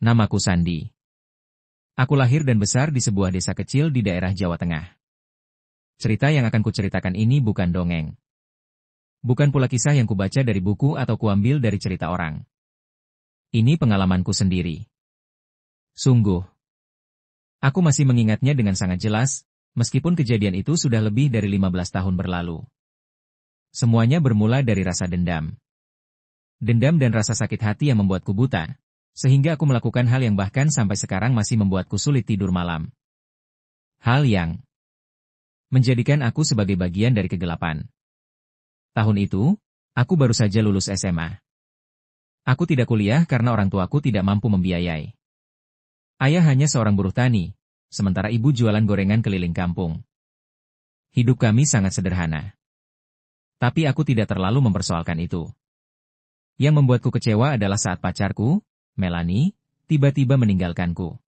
Namaku Sandi. Aku lahir dan besar di sebuah desa kecil di daerah Jawa Tengah. Cerita yang akan kuceritakan ini bukan dongeng. Bukan pula kisah yang kubaca dari buku atau kuambil dari cerita orang. Ini pengalamanku sendiri. Sungguh. Aku masih mengingatnya dengan sangat jelas, meskipun kejadian itu sudah lebih dari 15 tahun berlalu. Semuanya bermula dari rasa dendam. Dendam dan rasa sakit hati yang membuatku buta, sehingga aku melakukan hal yang bahkan sampai sekarang masih membuatku sulit tidur malam. Hal yang menjadikan aku sebagai bagian dari kegelapan. Tahun itu, aku baru saja lulus SMA. Aku tidak kuliah karena orang tuaku tidak mampu membiayai. Ayah hanya seorang buruh tani, sementara ibu jualan gorengan keliling kampung. Hidup kami sangat sederhana. Tapi aku tidak terlalu mempersoalkan itu. Yang membuatku kecewa adalah saat pacarku, Melanie, tiba-tiba meninggalkanku.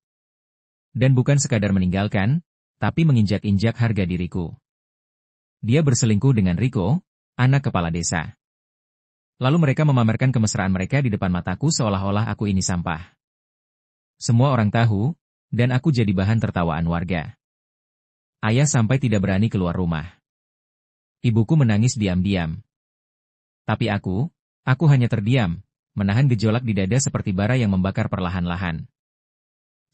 Dan bukan sekadar meninggalkan, tapi menginjak-injak harga diriku. Dia berselingkuh dengan Riko, anak kepala desa. Lalu mereka memamerkan kemesraan mereka di depan mataku seolah-olah aku ini sampah. Semua orang tahu, dan aku jadi bahan tertawaan warga. Ayah sampai tidak berani keluar rumah. Ibuku menangis diam-diam. Tapi aku hanya terdiam, menahan gejolak di dada seperti bara yang membakar perlahan-lahan.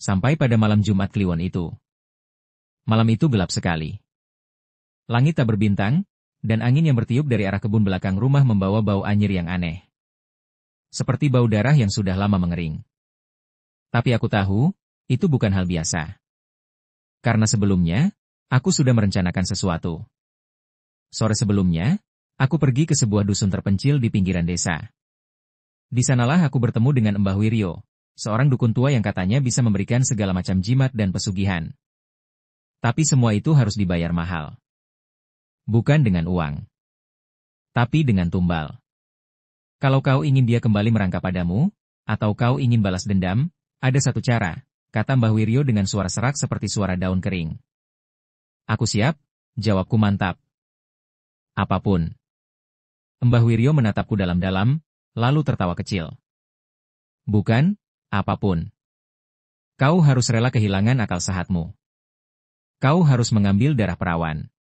Sampai pada malam Jumat Kliwon itu. Malam itu gelap sekali. Langit tak berbintang, dan angin yang bertiup dari arah kebun belakang rumah membawa bau anyir yang aneh. Seperti bau darah yang sudah lama mengering. Tapi aku tahu, itu bukan hal biasa. Karena sebelumnya, aku sudah merencanakan sesuatu. Sore sebelumnya, aku pergi ke sebuah dusun terpencil di pinggiran desa. Di sanalah aku bertemu dengan Mbah Wiryo, seorang dukun tua yang katanya bisa memberikan segala macam jimat dan pesugihan. Tapi semua itu harus dibayar mahal. Bukan dengan uang. Tapi dengan tumbal. Kalau kau ingin dia kembali merangkap padamu, atau kau ingin balas dendam, ada satu cara, kata Mbah Wiryo dengan suara serak seperti suara daun kering. Aku siap, jawabku mantap. Apapun. Mbah Wiryo menatapku dalam-dalam, lalu tertawa kecil. Bukan, apapun. Kau harus rela kehilangan akal sehatmu. Kau harus mengambil darah perawan.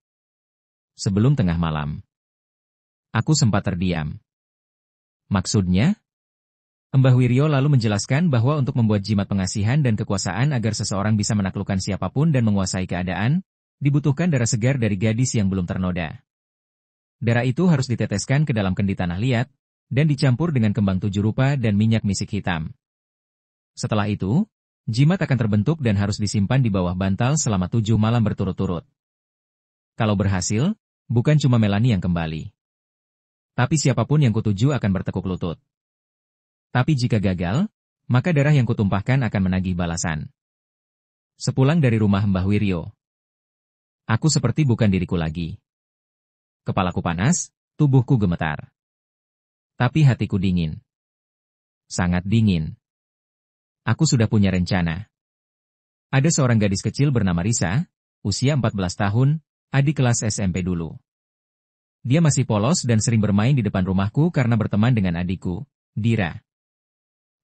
Sebelum tengah malam. Aku sempat terdiam. Maksudnya? Mbah Wiryo lalu menjelaskan bahwa untuk membuat jimat pengasihan dan kekuasaan agar seseorang bisa menaklukkan siapapun dan menguasai keadaan, dibutuhkan darah segar dari gadis yang belum ternoda. Darah itu harus diteteskan ke dalam kendi tanah liat, dan dicampur dengan kembang 7 rupa dan minyak misik hitam. Setelah itu, jimat akan terbentuk dan harus disimpan di bawah bantal selama 7 malam berturut-turut. Kalau berhasil, bukan cuma Melanie yang kembali. Tapi siapapun yang kutuju akan bertekuk lutut. Tapi jika gagal, maka darah yang kutumpahkan akan menagih balasan. Sepulang dari rumah Mbah Wiryo, aku seperti bukan diriku lagi. Kepalaku panas, tubuhku gemetar. Tapi hatiku dingin. Sangat dingin. Aku sudah punya rencana. Ada seorang gadis kecil bernama Risa, usia 14 tahun, adik kelas SMP dulu. Dia masih polos dan sering bermain di depan rumahku karena berteman dengan adikku, Dira.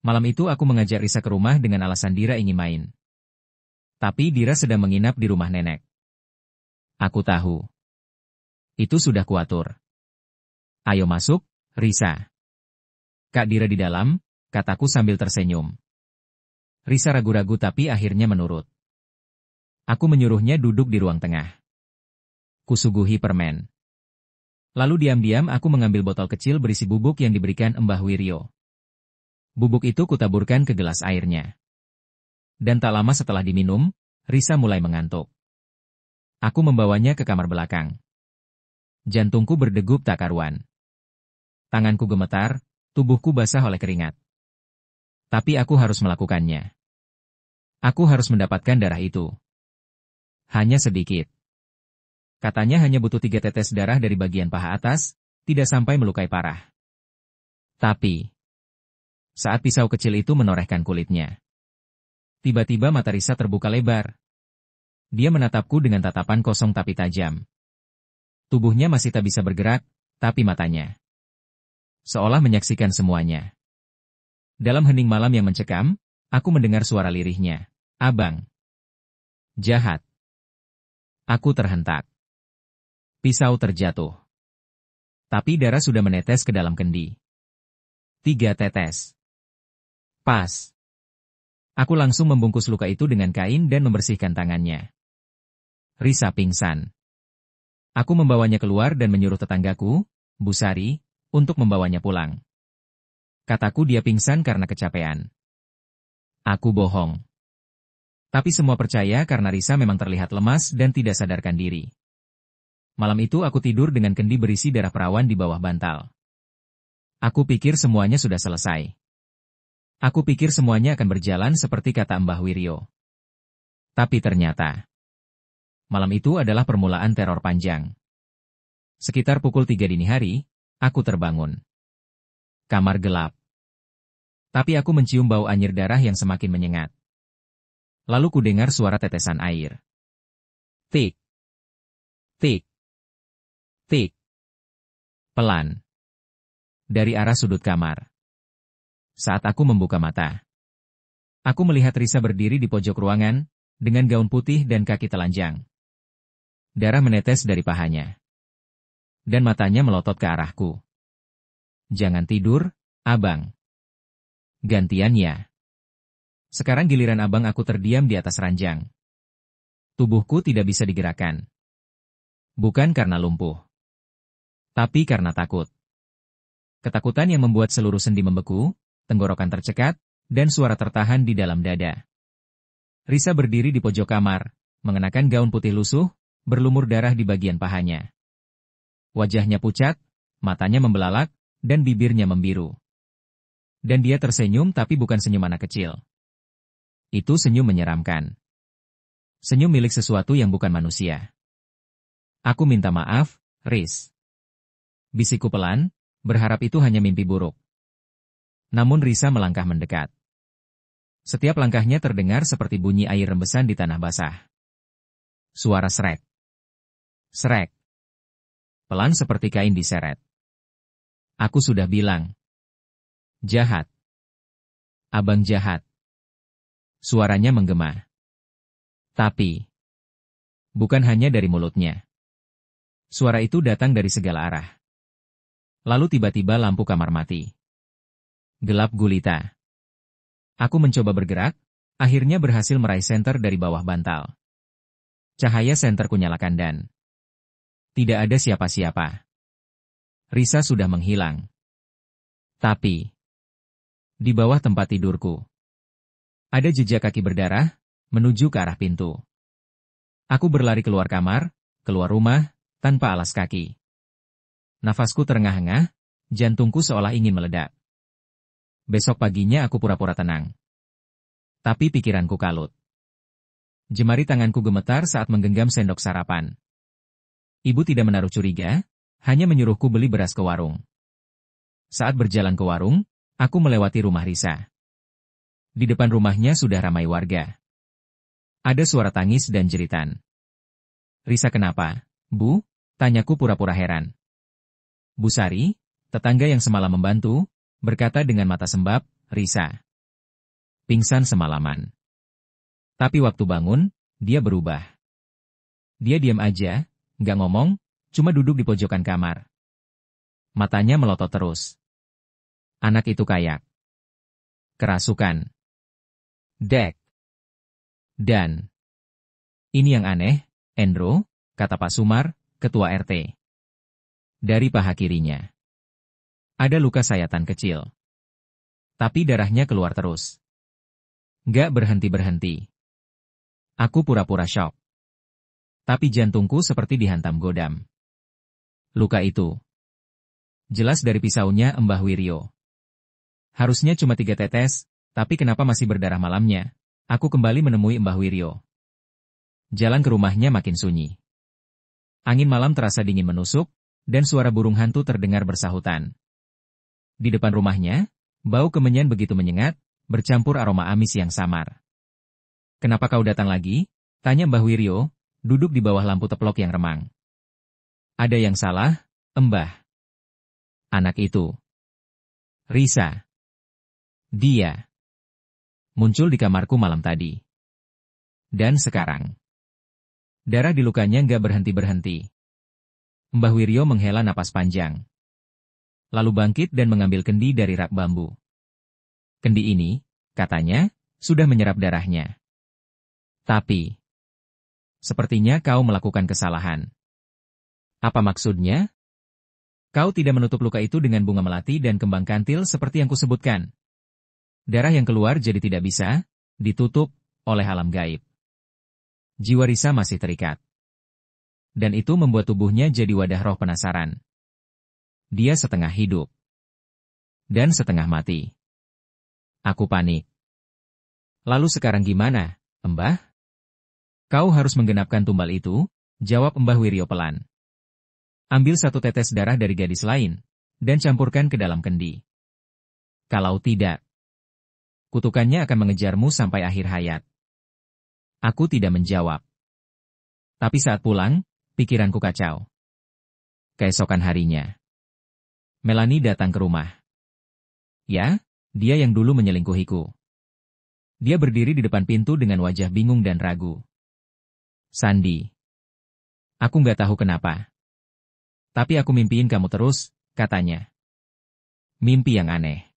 Malam itu aku mengajak Risa ke rumah dengan alasan Dira ingin main. Tapi Dira sedang menginap di rumah nenek. Aku tahu. Itu sudah kuatur. Ayo masuk, Risa. Kak Dira di dalam, kataku sambil tersenyum. Risa ragu-ragu tapi akhirnya menurut. Aku menyuruhnya duduk di ruang tengah. Kusuguhi permen. Lalu diam-diam aku mengambil botol kecil berisi bubuk yang diberikan Mbah Wiryo. Bubuk itu kutaburkan ke gelas airnya. Dan tak lama setelah diminum, Risa mulai mengantuk. Aku membawanya ke kamar belakang. Jantungku berdegup tak karuan. Tanganku gemetar, tubuhku basah oleh keringat. Tapi aku harus melakukannya. Aku harus mendapatkan darah itu. Hanya sedikit. Katanya hanya butuh 3 tetes darah dari bagian paha atas, tidak sampai melukai parah. Tapi, saat pisau kecil itu menorehkan kulitnya, tiba-tiba mata Risa terbuka lebar. Dia menatapku dengan tatapan kosong tapi tajam. Tubuhnya masih tak bisa bergerak, tapi matanya seolah menyaksikan semuanya. Dalam hening malam yang mencekam, Aku mendengar suara lirihnya. Abang. Jahat. Aku terhentak. Pisau terjatuh. Tapi darah sudah menetes ke dalam kendi. 3 tetes. Pas. Aku langsung membungkus luka itu dengan kain dan membersihkan tangannya. Risa pingsan. Aku membawanya keluar dan menyuruh tetanggaku, Bu Sari, untuk membawanya pulang. Kataku dia pingsan karena kecapean. Aku bohong. Tapi semua percaya karena Risa memang terlihat lemas dan tidak sadarkan diri. Malam itu aku tidur dengan kendi berisi darah perawan di bawah bantal. Aku pikir semuanya sudah selesai. Aku pikir semuanya akan berjalan seperti kata Mbah Wiryo. Tapi ternyata, malam itu adalah permulaan teror panjang. Sekitar pukul 3 dini hari, aku terbangun. Kamar gelap. Tapi aku mencium bau anyir darah yang semakin menyengat. Lalu ku dengar suara tetesan air. Tik. Tik. Tik. Pelan. Dari arah sudut kamar. Saat aku membuka mata, aku melihat Risa berdiri di pojok ruangan, dengan gaun putih dan kaki telanjang. Darah menetes dari pahanya. Dan matanya melotot ke arahku. Jangan tidur, abang. Gantian ya. Sekarang giliran abang. Aku terdiam di atas ranjang. Tubuhku tidak bisa digerakkan. Bukan karena lumpuh. Tapi karena takut. Ketakutan yang membuat seluruh sendi membeku, tenggorokan tercekat, dan suara tertahan di dalam dada. Risa berdiri di pojok kamar, mengenakan gaun putih lusuh, berlumur darah di bagian pahanya. Wajahnya pucat, matanya membelalak, dan bibirnya membiru. Dan dia tersenyum tapi bukan senyum anak kecil. Itu senyum menyeramkan. Senyum milik sesuatu yang bukan manusia. Aku minta maaf, Riz. Bisikku pelan, berharap itu hanya mimpi buruk. Namun Risa melangkah mendekat. Setiap langkahnya terdengar seperti bunyi air rembesan di tanah basah. Suara srek. Srek. Pelan seperti kain diseret. Aku sudah bilang. Jahat. Abang jahat. Suaranya menggema. Tapi, bukan hanya dari mulutnya. Suara itu datang dari segala arah. Lalu tiba-tiba lampu kamar mati. Gelap gulita. Aku mencoba bergerak, akhirnya berhasil meraih senter dari bawah bantal. Cahaya senter kunyalakan dan tidak ada siapa-siapa. Risa sudah menghilang. Tapi, di bawah tempat tidurku, ada jejak kaki berdarah, menuju ke arah pintu. Aku berlari keluar kamar, keluar rumah, tanpa alas kaki. Nafasku terengah-engah, jantungku seolah ingin meledak. Besok paginya aku pura-pura tenang. Tapi pikiranku kalut. Jemari tanganku gemetar saat menggenggam sendok sarapan. Ibu tidak menaruh curiga, hanya menyuruhku beli beras ke warung. Saat berjalan ke warung, aku melewati rumah Risa. Di depan rumahnya sudah ramai warga. Ada suara tangis dan jeritan. Risa kenapa, Bu? Tanyaku pura-pura heran. Bu Sari, tetangga yang semalam membantu, berkata dengan mata sembab, Risa pingsan semalaman. Tapi waktu bangun, dia berubah. Dia diam aja, nggak ngomong, cuma duduk di pojokan kamar. Matanya melotot terus. Anak itu kayak kerasukan. Dek. Dan ini yang aneh, Endro, kata Pak Sumar, ketua RT. Dari paha kirinya ada luka sayatan kecil. Tapi darahnya keluar terus. Nggak berhenti-berhenti. Aku pura-pura syok. Tapi jantungku seperti dihantam godam. Luka itu jelas dari pisaunya Mbah Wiryo. Harusnya cuma 3 tetes, tapi kenapa masih berdarah malamnya? Aku kembali menemui Mbah Wiryo. Jalan ke rumahnya makin sunyi. Angin malam terasa dingin menusuk, dan suara burung hantu terdengar bersahutan. Di depan rumahnya, bau kemenyan begitu menyengat, bercampur aroma amis yang samar. Kenapa kau datang lagi? Tanya Mbah Wiryo, duduk di bawah lampu teplok yang remang. Ada yang salah, Mbah. Anak itu. Risa. Dia muncul di kamarku malam tadi. Dan sekarang, darah di lukanya nggak berhenti-berhenti. Mbah Wiryo menghela napas panjang. Lalu bangkit dan mengambil kendi dari rak bambu. Kendi ini, katanya, sudah menyerap darahnya. Tapi, sepertinya kau melakukan kesalahan. Apa maksudnya? Kau tidak menutup luka itu dengan bunga melati dan kembang kantil seperti yang kusebutkan. Darah yang keluar jadi tidak bisa ditutup oleh alam gaib. Jiwa Risa masih terikat. Dan itu membuat tubuhnya jadi wadah roh penasaran. Dia setengah hidup. Dan setengah mati. Aku panik. Lalu sekarang gimana, Mbah? Kau harus menggenapkan tumbal itu, jawab Mbah Wiryo pelan. Ambil satu tetes darah dari gadis lain, dan campurkan ke dalam kendi. Kalau tidak, kutukannya akan mengejarmu sampai akhir hayat. Aku tidak menjawab. Tapi saat pulang, pikiranku kacau. Keesokan harinya, Melanie datang ke rumah. Ya, dia yang dulu menyelingkuhiku. Dia berdiri di depan pintu dengan wajah bingung dan ragu. Sandi. Aku nggak tahu kenapa. Tapi aku mimpiin kamu terus, katanya. Mimpi yang aneh.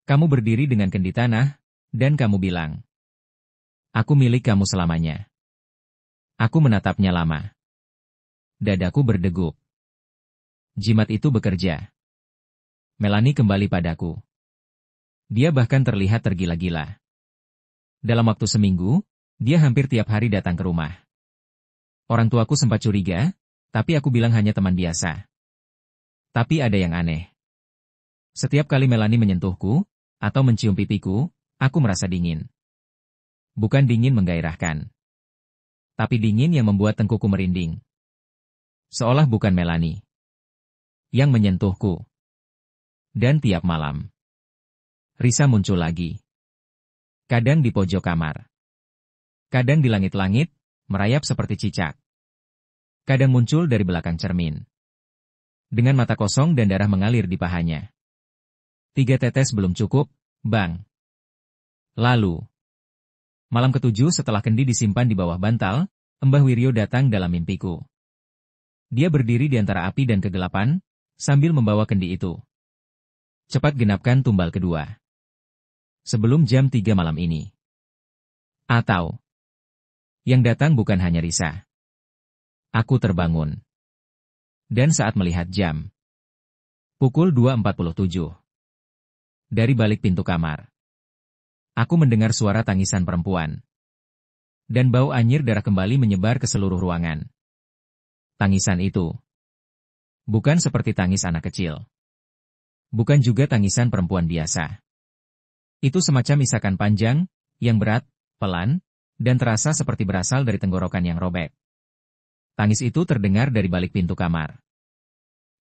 Kamu berdiri dengan kendi tanah, dan kamu bilang, aku milik kamu selamanya. Aku menatapnya lama. Dadaku berdegup. Jimat itu bekerja. Melanie kembali padaku. Dia bahkan terlihat tergila-gila. Dalam waktu seminggu, dia hampir tiap hari datang ke rumah. Orang tuaku sempat curiga, tapi aku bilang hanya teman biasa. Tapi ada yang aneh. Setiap kali Melanie menyentuhku, atau mencium pipiku, aku merasa dingin. Bukan dingin menggairahkan. Tapi dingin yang membuat tengkuku merinding. Seolah bukan Melanie yang menyentuhku. Dan tiap malam, Risa muncul lagi. Kadang di pojok kamar. Kadang di langit-langit, merayap seperti cicak. Kadang muncul dari belakang cermin. Dengan mata kosong dan darah mengalir di pahanya. 3 tetes belum cukup, Bang. Lalu, malam ke-7 setelah kendi disimpan di bawah bantal, Mbah Wiryo datang dalam mimpiku. Dia berdiri di antara api dan kegelapan, sambil membawa kendi itu. Cepat genapkan tumbal kedua. Sebelum jam 3 malam ini. Atau, yang datang bukan hanya Risa. Aku terbangun. Dan saat melihat jam, pukul 2.47. Dari balik pintu kamar, aku mendengar suara tangisan perempuan. Dan bau anyir darah kembali menyebar ke seluruh ruangan. Tangisan itu bukan seperti tangis anak kecil. Bukan juga tangisan perempuan biasa. Itu semacam isakan panjang, yang berat, pelan, dan terasa seperti berasal dari tenggorokan yang robek. Tangis itu terdengar dari balik pintu kamar.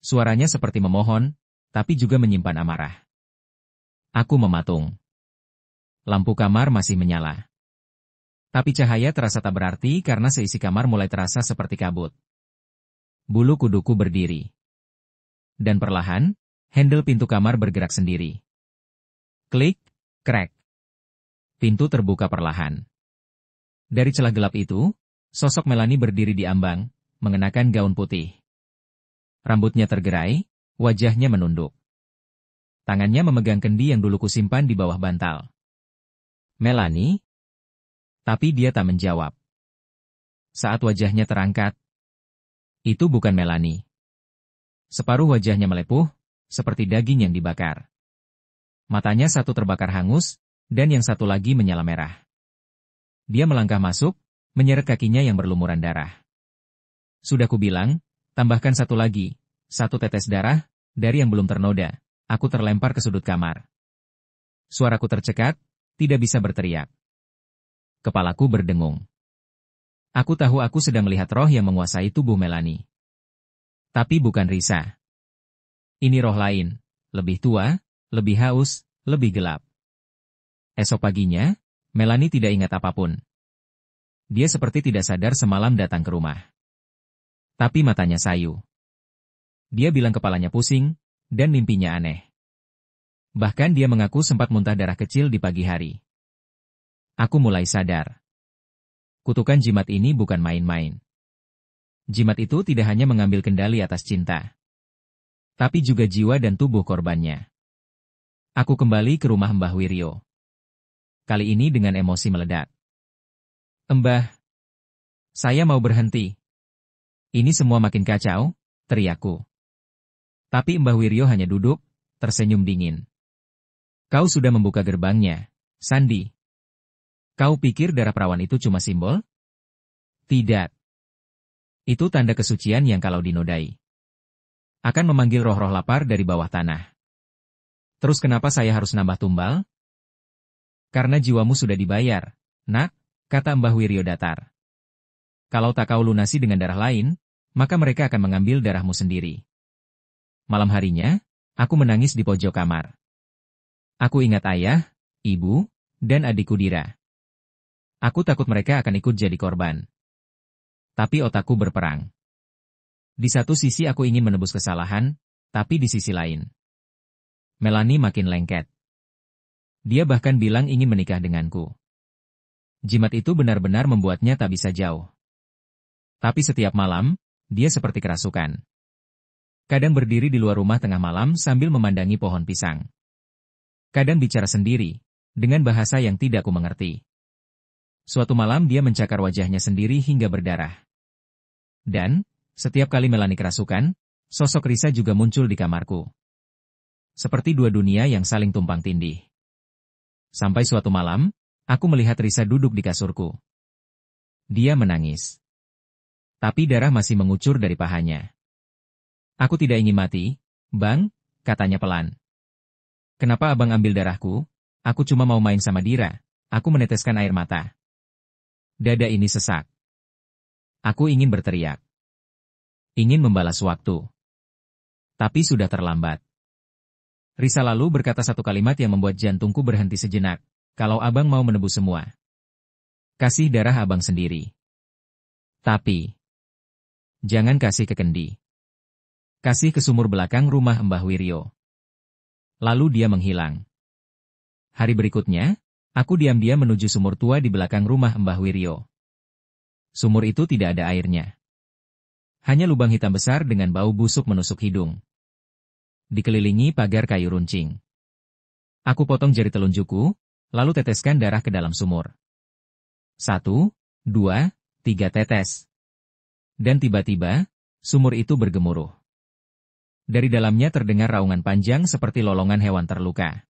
Suaranya seperti memohon, tapi juga menyimpan amarah. Aku mematung. Lampu kamar masih menyala. Tapi cahaya terasa tak berarti karena seisi kamar mulai terasa seperti kabut. Bulu kuduku berdiri. Dan perlahan, handle pintu kamar bergerak sendiri. Klik, krek. Pintu terbuka perlahan. Dari celah gelap itu, sosok Melanie berdiri di ambang, mengenakan gaun putih. Rambutnya tergerai, wajahnya menunduk. Tangannya memegang kendi yang dulu kusimpan di bawah bantal. Melanie? Tapi dia tak menjawab. Saat wajahnya terangkat, itu bukan Melanie. Separuh wajahnya melepuh, seperti daging yang dibakar. Matanya satu terbakar hangus, dan yang satu lagi menyala merah. Dia melangkah masuk, menyeret kakinya yang berlumuran darah. Sudah kubilang, tambahkan satu lagi, 1 tetes darah, dari yang belum ternoda. Aku terlempar ke sudut kamar. Suaraku tercekat, tidak bisa berteriak. Kepalaku berdengung. Aku tahu aku sedang melihat roh yang menguasai tubuh Melanie. Tapi bukan Risa. Ini roh lain, lebih tua, lebih haus, lebih gelap. Esok paginya, Melanie tidak ingat apapun. Dia seperti tidak sadar semalam datang ke rumah. Tapi matanya sayu. Dia bilang kepalanya pusing, dan mimpinya aneh. Bahkan dia mengaku sempat muntah darah kecil di pagi hari. Aku mulai sadar. Kutukan jimat ini bukan main-main. Jimat itu tidak hanya mengambil kendali atas cinta, tapi juga jiwa dan tubuh korbannya. Aku kembali ke rumah Mbah Wiryo. Kali ini dengan emosi meledak. Mbah, saya mau berhenti. Ini semua makin kacau, teriakku. Tapi Mbah Wiryo hanya duduk, tersenyum dingin. Kau sudah membuka gerbangnya, Sandi. Kau pikir darah perawan itu cuma simbol? Tidak. Itu tanda kesucian yang kalau dinodai akan memanggil roh-roh lapar dari bawah tanah. Terus kenapa saya harus nambah tumbal? Karena jiwamu sudah dibayar, nak, kata Mbah Wiryo datar. Kalau tak kau lunasi dengan darah lain, maka mereka akan mengambil darahmu sendiri. Malam harinya, aku menangis di pojok kamar. Aku ingat ayah, ibu, dan adikku Dira. Aku takut mereka akan ikut jadi korban. Tapi otakku berperang. Di satu sisi aku ingin menebus kesalahan, tapi di sisi lain, Melanie makin lengket. Dia bahkan bilang ingin menikah denganku. Jimat itu benar-benar membuatnya tak bisa jauh. Tapi setiap malam, dia seperti kerasukan. Kadang berdiri di luar rumah tengah malam sambil memandangi pohon pisang. Kadang bicara sendiri, dengan bahasa yang tidak ku mengerti. Suatu malam dia mencakar wajahnya sendiri hingga berdarah. Dan, setiap kali Melanie kerasukan, sosok Risa juga muncul di kamarku. Seperti dua dunia yang saling tumpang tindih. Sampai suatu malam, aku melihat Risa duduk di kasurku. Dia menangis. Tapi darah masih mengucur dari pahanya. Aku tidak ingin mati, Bang, katanya pelan. Kenapa abang ambil darahku? Aku cuma mau main sama Dira. Aku meneteskan air mata. Dada ini sesak. Aku ingin berteriak. Ingin membalas waktu. Tapi sudah terlambat. Risa lalu berkata satu kalimat yang membuat jantungku berhenti sejenak. Kalau abang mau menebus semua, kasih darah abang sendiri. Tapi, jangan kasih ke kendi. Kasih ke sumur belakang rumah Mbah Wiryo. Lalu dia menghilang. Hari berikutnya, aku diam-diam menuju sumur tua di belakang rumah Mbah Wiryo. Sumur itu tidak ada airnya. Hanya lubang hitam besar dengan bau busuk menusuk hidung. Dikelilingi pagar kayu runcing. Aku potong jari telunjukku, lalu teteskan darah ke dalam sumur. 1, 2, 3 tetes. Dan tiba-tiba, sumur itu bergemuruh. Dari dalamnya terdengar raungan panjang seperti lolongan hewan terluka.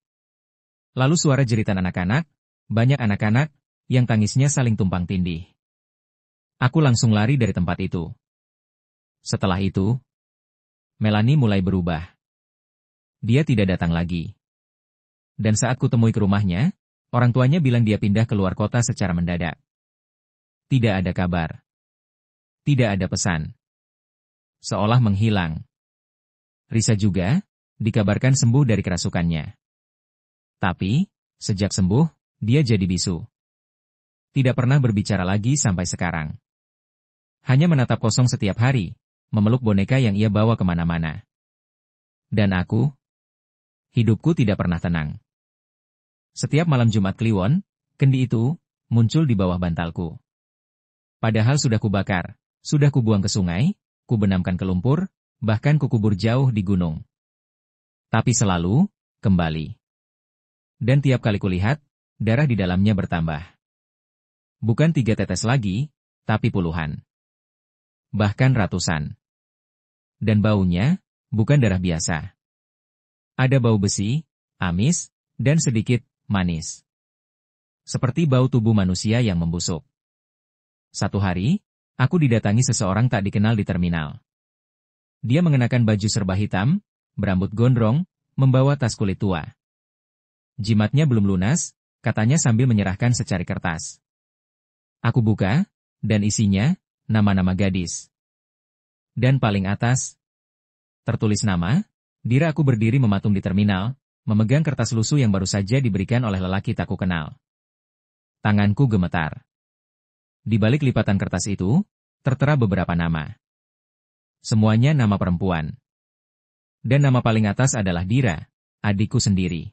Lalu suara jeritan anak-anak, banyak anak-anak, yang tangisnya saling tumpang tindih. Aku langsung lari dari tempat itu. Setelah itu, Melanie mulai berubah. Dia tidak datang lagi. Dan saat kutemui ke rumahnya, orang tuanya bilang dia pindah keluar kota secara mendadak. Tidak ada kabar. Tidak ada pesan. Seolah menghilang. Risa juga, dikabarkan sembuh dari kerasukannya. Tapi, sejak sembuh, dia jadi bisu. Tidak pernah berbicara lagi sampai sekarang. Hanya menatap kosong setiap hari, memeluk boneka yang ia bawa kemana-mana. Dan aku, hidupku tidak pernah tenang. Setiap malam Jumat Kliwon, kendi itu muncul di bawah bantalku. Padahal sudah kubakar, sudah kubuang ke sungai, kubenamkan ke lumpur, bahkan kukubur jauh di gunung. Tapi selalu kembali. Dan tiap kali kulihat, darah di dalamnya bertambah. Bukan 3 tetes lagi, tapi puluhan. Bahkan ratusan. Dan baunya, bukan darah biasa. Ada bau besi, amis, dan sedikit manis. Seperti bau tubuh manusia yang membusuk. Satu hari, aku didatangi seseorang tak dikenal di terminal. Dia mengenakan baju serba hitam, berambut gondrong, membawa tas kulit tua. Jimatnya belum lunas, katanya sambil menyerahkan secari kertas. Aku buka, dan isinya, nama-nama gadis. Dan paling atas, tertulis nama, Dira. Aku berdiri mematung di terminal, memegang kertas lusuh yang baru saja diberikan oleh lelaki tak kukenal. Tanganku gemetar. Di balik lipatan kertas itu, tertera beberapa nama. Semuanya nama perempuan. Dan nama paling atas adalah Dira, adikku sendiri.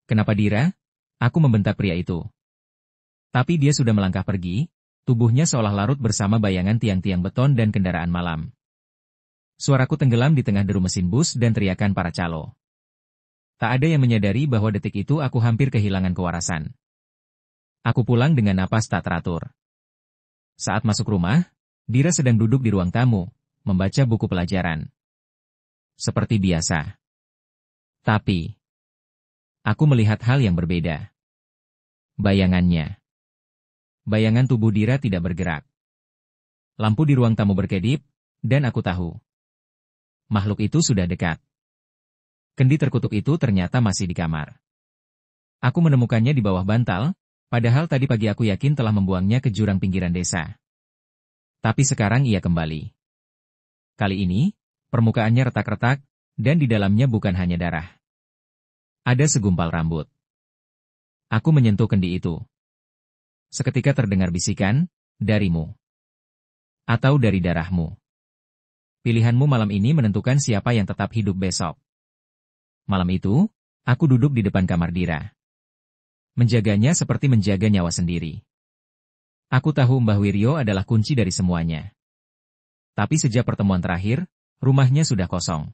Kenapa Dira? Aku membentak pria itu. Tapi dia sudah melangkah pergi, tubuhnya seolah larut bersama bayangan tiang-tiang beton dan kendaraan malam. Suaraku tenggelam di tengah deru mesin bus dan teriakan para calo. Tak ada yang menyadari bahwa detik itu aku hampir kehilangan kewarasan. Aku pulang dengan napas tak teratur. Saat masuk rumah, Dira sedang duduk di ruang tamu, membaca buku pelajaran. Seperti biasa. Tapi, aku melihat hal yang berbeda. Bayangannya. Bayangan tubuh Dira tidak bergerak. Lampu di ruang tamu berkedip, dan aku tahu. Makhluk itu sudah dekat. Kendi terkutuk itu ternyata masih di kamar. Aku menemukannya di bawah bantal, padahal tadi pagi aku yakin telah membuangnya ke jurang pinggiran desa. Tapi sekarang ia kembali. Kali ini, permukaannya retak-retak, dan di dalamnya bukan hanya darah. Ada segumpal rambut. Aku menyentuh kendi itu. Seketika terdengar bisikan, darimu. Atau dari darahmu. Pilihanmu malam ini menentukan siapa yang tetap hidup besok. Malam itu, aku duduk di depan kamar Dira. Menjaganya seperti menjaga nyawa sendiri. Aku tahu Mbah Wiryo adalah kunci dari semuanya. Tapi sejak pertemuan terakhir, rumahnya sudah kosong.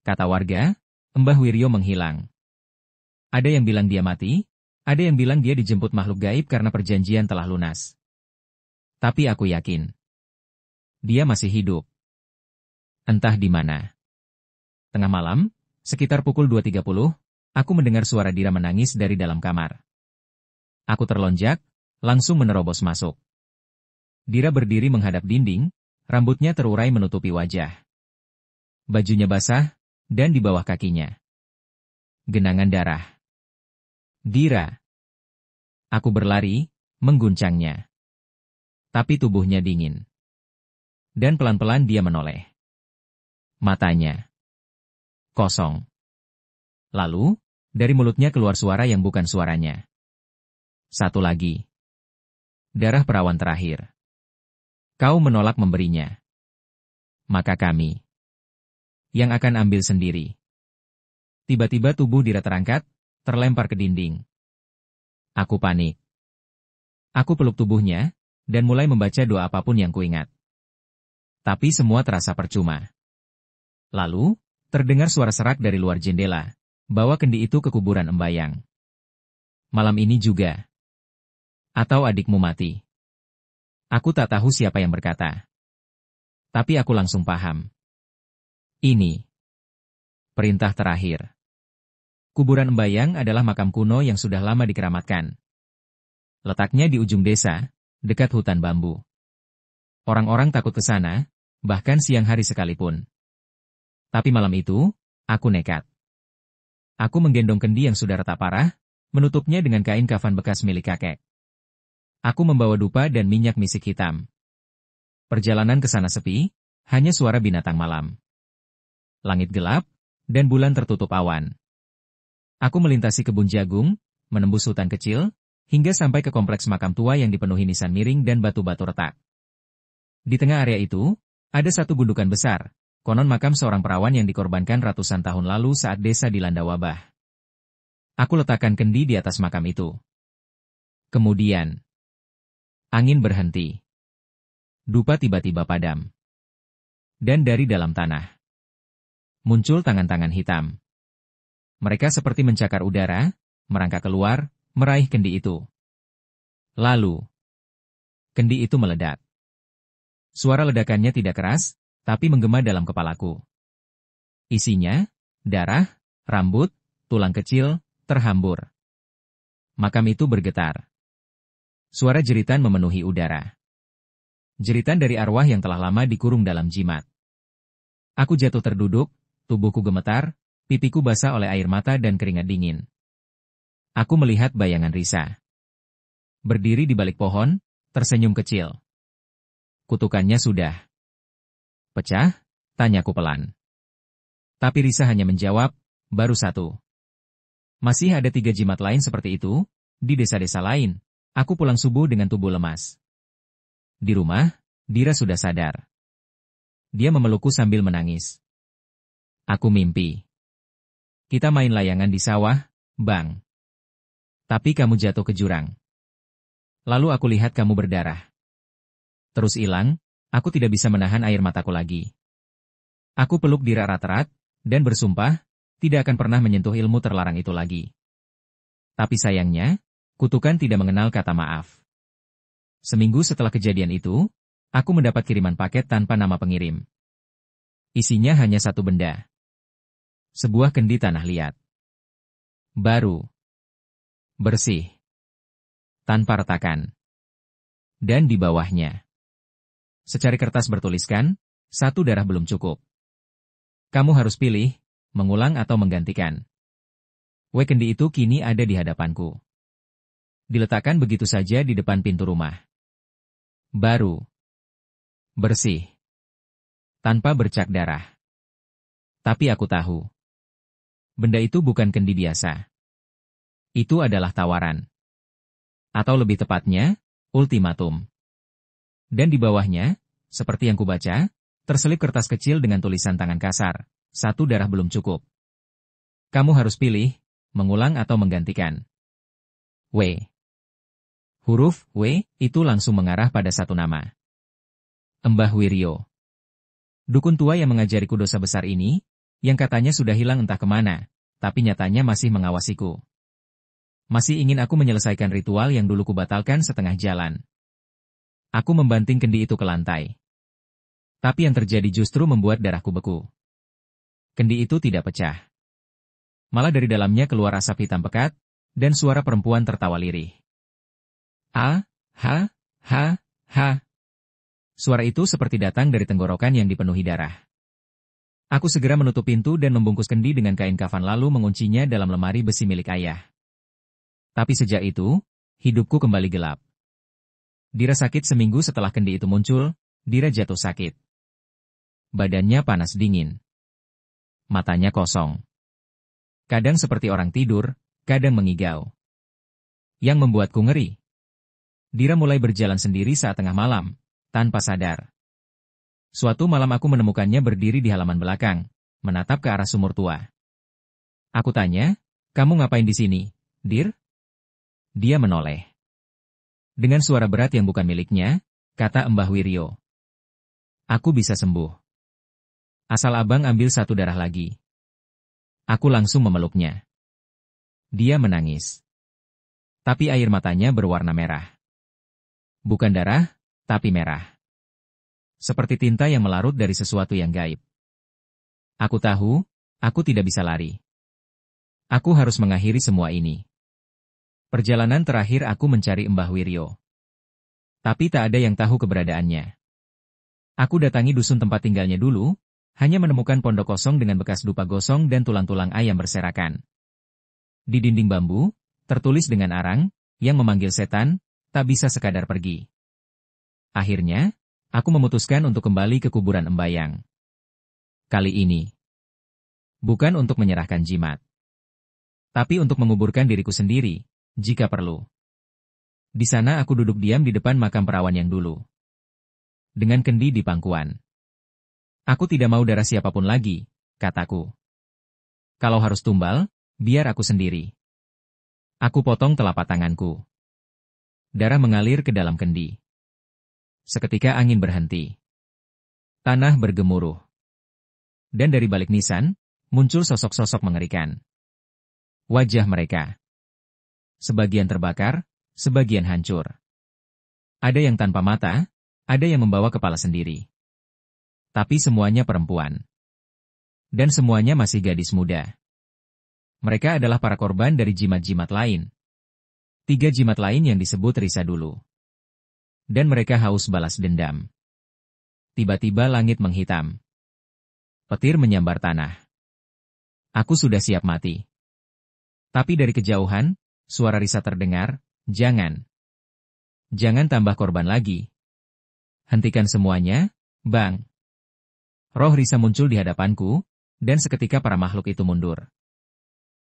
Kata warga, Mbah Wiryo menghilang. Ada yang bilang dia mati, ada yang bilang dia dijemput makhluk gaib karena perjanjian telah lunas. Tapi aku yakin. Dia masih hidup. Entah di mana. Tengah malam, sekitar pukul 2.30, aku mendengar suara Dira menangis dari dalam kamar. Aku terlonjak, langsung menerobos masuk. Dira berdiri menghadap dinding, rambutnya terurai menutupi wajah. Bajunya basah, dan di bawah kakinya. Genangan darah. Dira. Aku berlari, mengguncangnya. Tapi tubuhnya dingin. Dan pelan-pelan dia menoleh. Matanya kosong. Lalu, dari mulutnya keluar suara yang bukan suaranya. Satu lagi. Darah perawan terakhir. Kau menolak memberinya. Maka kami yang akan ambil sendiri. Tiba-tiba tubuh Dira terangkat, terlempar ke dinding. Aku panik. Aku peluk tubuhnya, dan mulai membaca doa apapun yang kuingat. Tapi semua terasa percuma. Lalu, terdengar suara serak dari luar jendela, bawa kendi itu ke kuburan Embayang. Malam ini juga. Atau adikmu mati. Aku tak tahu siapa yang berkata. Tapi aku langsung paham. Ini perintah terakhir. Kuburan Embayang adalah makam kuno yang sudah lama dikeramatkan. Letaknya di ujung desa, dekat hutan bambu. Orang-orang takut ke sana, bahkan siang hari sekalipun. Tapi malam itu, aku nekat. Aku menggendong kendi yang sudah retak parah, menutupnya dengan kain kafan bekas milik kakek. Aku membawa dupa dan minyak misik hitam. Perjalanan ke sana sepi, hanya suara binatang malam. Langit gelap, dan bulan tertutup awan. Aku melintasi kebun jagung, menembus hutan kecil, hingga sampai ke kompleks makam tua yang dipenuhi nisan miring dan batu-batu retak. Di tengah area itu, ada satu gundukan besar, konon makam seorang perawan yang dikorbankan ratusan tahun lalu saat desa dilanda wabah. Aku letakkan kendi di atas makam itu. Kemudian, angin berhenti. Dupa tiba-tiba padam. Dan dari dalam tanah, muncul tangan-tangan hitam. Mereka seperti mencakar udara, merangkak keluar, meraih kendi itu. Lalu, kendi itu meledak. Suara ledakannya tidak keras, tapi menggema dalam kepalaku. Isinya, darah, rambut, tulang kecil, terhambur. Makam itu bergetar. Suara jeritan memenuhi udara. Jeritan dari arwah yang telah lama dikurung dalam jimat. Aku jatuh terduduk, tubuhku gemetar, pipiku basah oleh air mata dan keringat dingin. Aku melihat bayangan Risa. Berdiri di balik pohon, tersenyum kecil. Kutukannya sudah pecah, tanyaku pelan. Tapi Risa hanya menjawab, baru satu. Masih ada 3 jimat lain seperti itu, di desa-desa lain. Aku pulang subuh dengan tubuh lemas. Di rumah, Dira sudah sadar. Dia memelukku sambil menangis. Aku mimpi. Kita main layangan di sawah, Bang. Tapi kamu jatuh ke jurang. Lalu aku lihat kamu berdarah. Terus hilang, aku tidak bisa menahan air mataku lagi. Aku peluk Dira erat-erat, dan bersumpah, tidak akan pernah menyentuh ilmu terlarang itu lagi. Tapi sayangnya, kutukan tidak mengenal kata maaf. Seminggu setelah kejadian itu, aku mendapat kiriman paket tanpa nama pengirim. Isinya hanya satu benda. Sebuah kendi tanah liat. Baru. Bersih. Tanpa retakan. Dan di bawahnya, secari kertas bertuliskan, 1 darah belum cukup. Kamu harus pilih, mengulang atau menggantikan. Kendi itu kini ada di hadapanku. Diletakkan begitu saja di depan pintu rumah. Baru. Bersih. Tanpa bercak darah. Tapi aku tahu. Benda itu bukan kendi biasa. Itu adalah tawaran. Atau lebih tepatnya, ultimatum. Dan di bawahnya, seperti yang kubaca, terselip kertas kecil dengan tulisan tangan kasar, 1 darah belum cukup. Kamu harus pilih, mengulang atau menggantikan. W. Huruf W itu langsung mengarah pada satu nama. Mbah Wiryo. Dukun tua yang mengajariku dosa besar ini, yang katanya sudah hilang entah kemana, tapi nyatanya masih mengawasiku. Masih ingin aku menyelesaikan ritual yang dulu kubatalkan setengah jalan. Aku membanting kendi itu ke lantai. Tapi yang terjadi justru membuat darahku beku. Kendi itu tidak pecah. Malah dari dalamnya keluar asap hitam pekat, dan suara perempuan tertawa lirih. Ha, ha. Suara itu seperti datang dari tenggorokan yang dipenuhi darah. Aku segera menutup pintu dan membungkus kendi dengan kain kafan lalu menguncinya dalam lemari besi milik ayah. Tapi sejak itu, hidupku kembali gelap. Dira sakit seminggu setelah kendi itu muncul, Dira jatuh sakit. Badannya panas dingin. Matanya kosong. Kadang seperti orang tidur, kadang mengigau. Yang membuatku ngeri. Dira mulai berjalan sendiri saat tengah malam, tanpa sadar. Suatu malam aku menemukannya berdiri di halaman belakang, menatap ke arah sumur tua. Aku tanya, kamu ngapain di sini, Dir? Dia menoleh. Dengan suara berat yang bukan miliknya, kata Mbah Wiryo. Aku bisa sembuh. Asal abang ambil 1 darah lagi. Aku langsung memeluknya. Dia menangis. Tapi air matanya berwarna merah. Bukan darah, tapi merah. Seperti tinta yang melarut dari sesuatu yang gaib. Aku tahu, aku tidak bisa lari. Aku harus mengakhiri semua ini. Perjalanan terakhir aku mencari Mbah Wiryo. Tapi tak ada yang tahu keberadaannya. Aku datangi dusun tempat tinggalnya dulu, hanya menemukan pondok kosong dengan bekas dupa gosong dan tulang-tulang ayam berserakan. Di dinding bambu, tertulis dengan arang, yang memanggil setan, tak bisa sekadar pergi. Akhirnya, aku memutuskan untuk kembali ke kuburan Embayang. Kali ini, bukan untuk menyerahkan jimat, tapi untuk menguburkan diriku sendiri, jika perlu. Di sana aku duduk diam di depan makam perawan yang dulu. Dengan kendi di pangkuan. Aku tidak mau darah siapapun lagi, kataku. Kalau harus tumbal, biar aku sendiri. Aku potong telapak tanganku. Darah mengalir ke dalam kendi. Seketika angin berhenti. Tanah bergemuruh. Dan dari balik nisan, muncul sosok-sosok mengerikan. Wajah mereka. Sebagian terbakar, sebagian hancur. Ada yang tanpa mata, ada yang membawa kepala sendiri. Tapi semuanya perempuan. Dan semuanya masih gadis muda. Mereka adalah para korban dari jimat-jimat lain. 3 jimat lain yang disebut Risa dulu. Dan mereka haus balas dendam. Tiba-tiba langit menghitam. Petir menyambar tanah. Aku sudah siap mati. Tapi dari kejauhan, suara Risa terdengar, jangan. Jangan tambah korban lagi. Hentikan semuanya, Bang. Roh Risa muncul di hadapanku, dan seketika para makhluk itu mundur.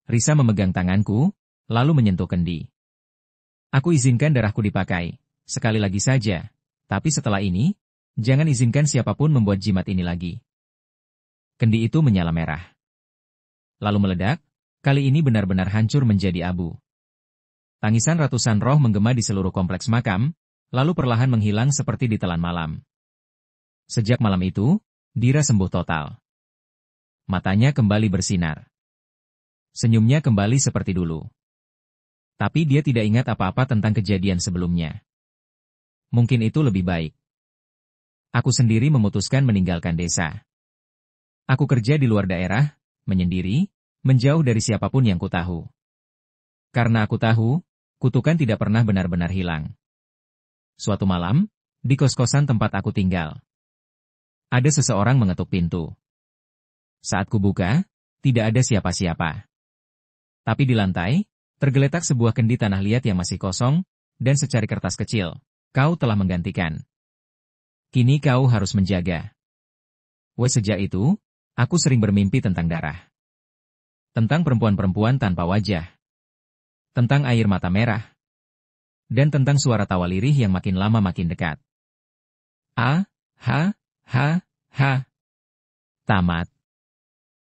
Risa memegang tanganku, lalu menyentuh kendi. Aku izinkan darahku dipakai, sekali lagi saja, tapi setelah ini, jangan izinkan siapapun membuat jimat ini lagi. Kendi itu menyala merah. Lalu meledak, kali ini benar-benar hancur menjadi abu. Tangisan ratusan roh menggema di seluruh kompleks makam, lalu perlahan menghilang seperti ditelan malam. Sejak malam itu, Dira sembuh total. Matanya kembali bersinar. Senyumnya kembali seperti dulu. Tapi dia tidak ingat apa-apa tentang kejadian sebelumnya. Mungkin itu lebih baik. Aku sendiri memutuskan meninggalkan desa. Aku kerja di luar daerah, menyendiri, menjauh dari siapapun yang kutahu. Karena aku tahu, kutukan tidak pernah benar-benar hilang. Suatu malam, di kos-kosan tempat aku tinggal, ada seseorang mengetuk pintu. Saat kubuka, tidak ada siapa-siapa. Tapi di lantai, tergeletak sebuah kendi tanah liat yang masih kosong, dan secari kertas kecil. Kau telah menggantikan. Kini kau harus menjaga. Sejak itu, aku sering bermimpi tentang darah. Tentang perempuan-perempuan tanpa wajah. Tentang air mata merah. Dan tentang suara tawa lirih yang makin lama makin dekat. Tamat.